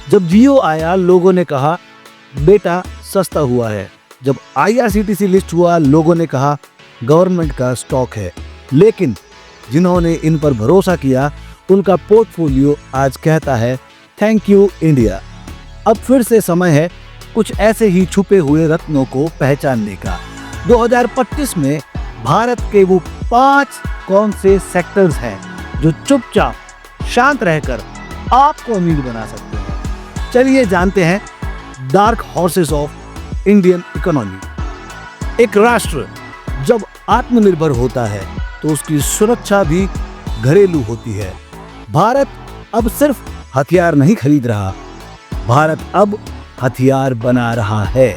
जब जियो आया लोगों ने कहा बेटा सस्ता हुआ है। जब IRCTC लिस्ट हुआ लोगों ने कहा गवर्नमेंट का स्टॉक है। लेकिन जिन्होंने इन पर भरोसा किया उनका पोर्टफोलियो आज कहता है थैंक यू इंडिया। अब फिर से समय है कुछ ऐसे ही छुपे हुए रत्नों को पहचानने का। 2025 में भारत के वो 5 कौन से सेक्टर्स हैं जो चुपचाप शांत रहकर आपको अमीर बना सकते हैं। चलिए जानते हैं dark horses of Indian economy. एक राष्ट्र जब आत्मनिर्भर होता है तो उसकी सुरक्षा भी घरेलू होती है। भारत अब सिर्फ हथियार नहीं खरीद रहा, भारत अब हथियार बना रहा है।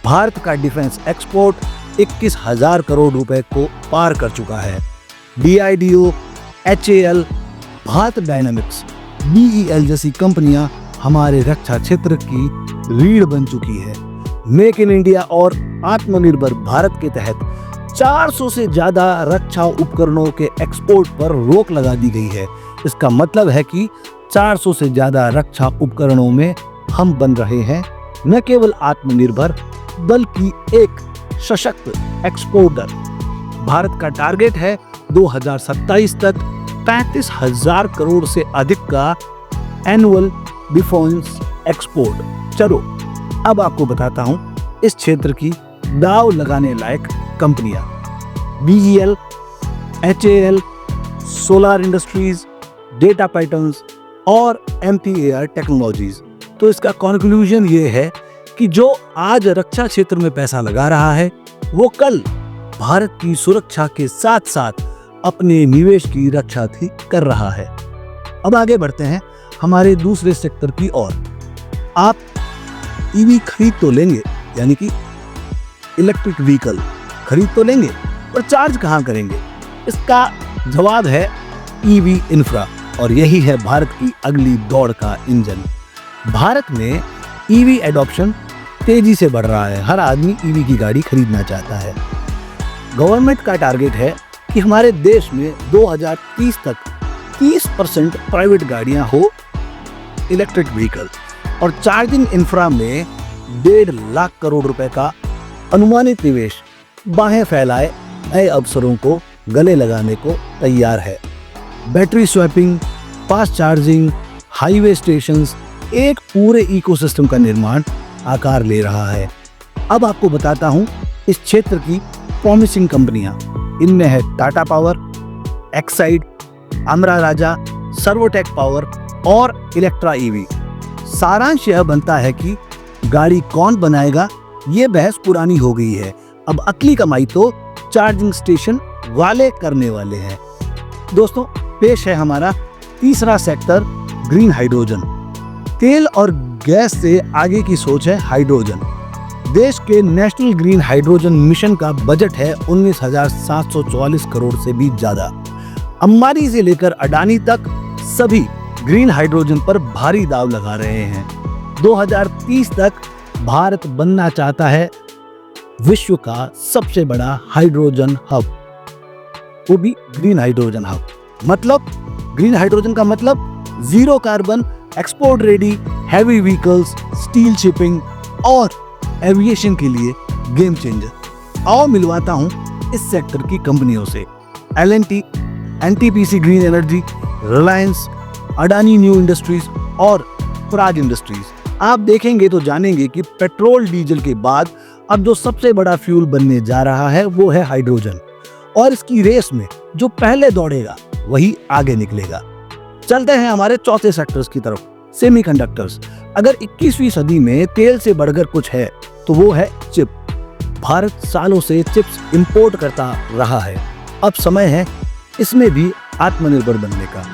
भारत का डिफेंस एक्सपोर्ट 21,000 करोड़ रुपए को पार कर चुका है। DIDO, HAL, Bharat dynamics, BEL जैसी कंपनियां हमारे रक्षा क्षेत्र की रीढ़ बन चुकी है। मेक इन इंडिया और आत्मनिर्भर भारत के तहत 400 से ज्यादा रक्षा उपकरणों के एक्सपोर्ट पर रोक लगा दी गई है। इसका मतलब है कि 400 से ज्यादा रक्षा उपकरणों में हम बन रहे हैं न केवल आत्मनिर्भर बल्कि एक सशक्त एक्सपोर्टर। भारत का टारगेट है 2027 तक 35,000 करोड़ से अधिक का एनुअल डिफेंस एक्सपोर्ट। चलो अब आपको बताता हूं इस क्षेत्र की दांव लगाने लायक कंपनियां। BEL, HAL, solar industries, data patterns और MPAR टेक्नोलॉजीज। तो इसका कंक्लूजन ये है कि जो आज रक्षा क्षेत्र में पैसा लगा रहा है वो कल भारत की सुरक्षा के साथ साथ अपने निवेश की रक्षा भी कर रहा है। अब आगे बढ़ते हैं हमारे दूसरे सेक्टर की ओर। आप EV खरीद तो लेंगे, यानी कि इलेक्ट्रिक व्हीकल खरीद तो लेंगे, पर चार्ज कहां करेंगे? इसका जवाब है EV इंफ्रा, और यही है भारत की अगली दौड़ का इंजन। भारत में EV एडॉप्शन तेजी से बढ़ रहा है। हर आदमी EV की गाड़ी खरीदना चाहता है। गवर्नमेंट का टारगेट है कि हमारे देश में 2030 तक 30% प्राइवेट गाड़ियां हो इलेक्ट्रिक व्हीकल, और चार्जिंग इंफ्रा में 1.5 लाख करोड़ रुपए का अनुमानित निवेश बाहें फैलाए नए अवसरों को गले लगाने को तैयार है। Battery swapping, fast charging, highway stations, एक पूरे इकोसिस्टम का निर्माण आकार ले रहा है। अब आपको बताता हूं इस क्षेत्र की प्रॉमिसिंग कंपनियां। इनमें है टाटा पावर, एक्साइड, अमरा राजा, सर्वोटेक पावर और इलेक्ट्रा EV। सारांश यह बनता है कि गाड़ी कौन बनाएगा ये बहस पुरानी हो गई है। अब असली कमाई तो चार्जिंग स्टेशन वाले करने वाले हैं। दोस्तों, पेश है हमारा तीसरा सेक्टर, ग्रीन हाइड्रोजन। तेल और गैस से आगे की सोच है हाइड्रोजन। देश के नेशनल ग्रीन हाइड्रोजन मिशन का बजट है 19,744 करोड़ से भी ज्यादा। अंबानी से लेकर अडानी तक सभी ग्रीन हाइड्रोजन पर भारी दाव लगा रहे हैं। 2030 तक भारत बनना चाहता है विश्व का सबसे बड़ा हाइड्रोजन हब, वो भी ग्रीन हाइड्रोजन हब। मतलब ग्रीन हाइड्रोजन का मतलब zero carbon, export ready, heavy vehicles, steel shipping और एविएशन के लिए गेम चेंजर। आओ मिलवाता हूं इस सेक्टर की कंपनियों से। L&T, NTPC green energy, Reliance, Adani new industries और प्राग इंडस्ट्रीज। आप देखेंगे तो जानेंगे कि पेट्रोल डीजल के बाद अब जो सबसे बड़ा फ्यूल बनने जा रहा है वो है हाइड्रोजन, और इसकी रेस में जो पहले दौड़ेगा वही आगे निकलेगा। चलते हैं हमारे चौथे सेक्टर्स की तरफ, सेमीकंडक्टर्स। अगर 21वीं सदी में तेल से बढ़कर कुछ है तो वो है चिप। भारत सालों से चिप्स इंपोर्ट करता रहा है, अब समय है इसमें भी आत्मनिर्भर बनने का।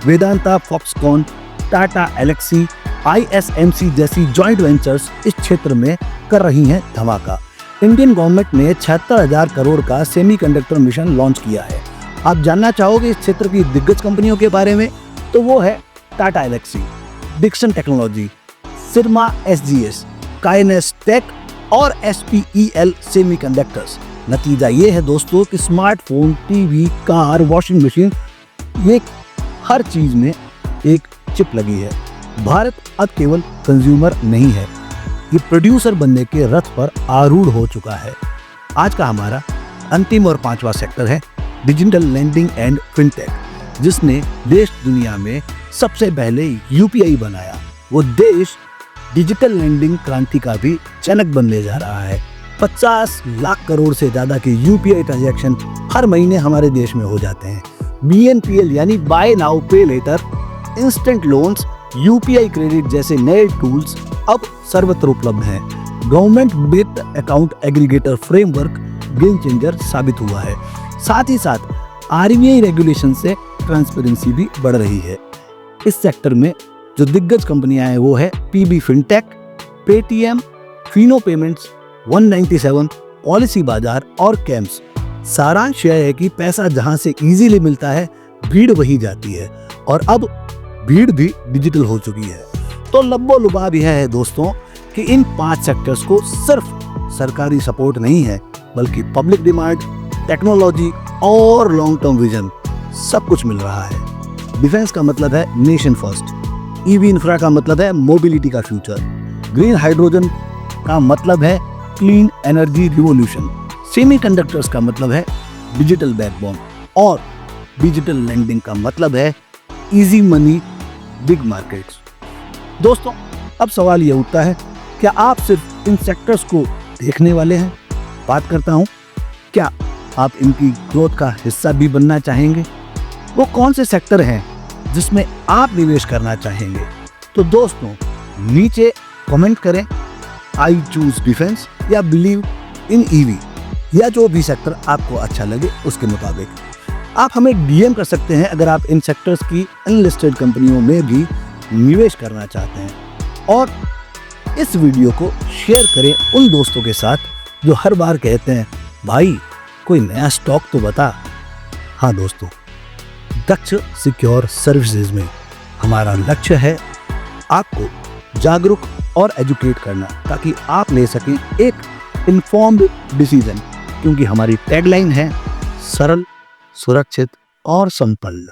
वेदांता, फॉक्सकॉन, टाटा एलेक्सी, ISMC जैसी जॉइंट वेंचर्स इस क्षेत्र में कर रही हैं धमाका। इंडियन गवर्नमेंट ने 76,000 करोड़ का सेमीकंडक्टर मिशन लॉन्च किया है। आप जानना चाहोगे इस क्षेत्र की दिग्गज कंपनियों के बारे में, तो वो है Tata Elxsi, Dixon technology, Syrma SGS, Kaynes tech और SPEL सेमीकंडक्टर्स। नतीजा ये है दोस्तों कि smartphone, TV, car, washing machine, ये हर चीज में एक चिप लगी है। भारत अब केवल कंज्यूमर नहीं है, ये प्रोड्यूसर बनने के रथ पर आरूढ़ हो चुका है। आज का हमारा अंतिम और 5वां सेक्टर है डिजिटल लेंडिंग एंड फिनटेक, जिसने देश दुनिया में सबसे पहले यूपीआई बनाया। वो देश डिजिटल लेंडिंग क्रांति का भी जनक बनने जा रहा है। 50 लाख करोड़ से ज्यादा के यूपीआई ट्रांजैक्शन हर महीने हमारे देश में हो जाते हैं। BNPL यानी buy now pay later, instant loans, UPI credit जैसे नए टूल्स अब सर्वत्र उपलब्ध हैं। Government based account aggregator framework game changer साबित हुआ है। साथ ही साथ RBI रेगुलेशन से ट्रांसपेरेंसी भी बढ़ रही है। इस सेक्टर में जो दिग्गज कंपनियां हैं वो है PB fintech, Paytm, Fino payments, 197, policy बाजार और कैम्स। सारांश यह है कि पैसा जहां से इजीली मिलता है, भीड़ वही जाती है, और अब भीड़ भी डिजिटल हो चुकी है। तो लब्बो लुबाब यह है दोस्तों कि इन 5 सेक्टर्स को सिर्फ सरकारी सपोर्ट नहीं है, बल्कि पब्लिक डिमांड, टेक्नोलॉजी और लॉन्ग टर्म विजन सब कुछ मिल रहा है। डिफेंस का मतलब है नेशन फर्स्ट, EV इंफ्रा का मतलब है मोबिलिटी का फ्यूचर, ग्रीन हाइड्रोजन का मतलब है क्लीन एनर्जी रिवॉल्यूशन, सेमीकंडक्टर्स का मतलब है डिजिटल बैकबोन, और डिजिटल लेंडिंग का मतलब है इजी मनी बिग मार्केट्स। दोस्तों, अब सवाल यह उठता है, क्या आप सिर्फ इन सेक्टर्स को देखने वाले हैं? बात करता हूं, क्या आप इनकी ग्रोथ का हिस्सा भी बनना चाहेंगे? वो कौन से सेक्टर हैं जिसमें आप निवेश करना चाहेंगे? तो दोस्तों, नीचे कमेंट करें आई चूज डिफेंस या बिलीव इन EV, या जो भी सेक्टर आपको अच्छा लगे उसके मुताबिक। आप हमें DM कर सकते हैं अगर आप इन सेक्टर्स की अनलिस्टेड कंपनियों में भी निवेश करना चाहते हैं। और इस वीडियो को शेयर करें उन दोस्तों के साथ जो हर बार कहते हैं, भाई कोई नया स्टॉक तो बता। हाँ दोस्तों, दक्ष सिक्योर सर्विसेज में हमारा लक्ष्य है आपको जागरूक और एजुकेट करना, ताकि आप ले सकें एक इन्फॉर्म्ड डिसीजन, क्योंकि हमारी टैगलाइन है सरल, सुरक्षित और संपन्न।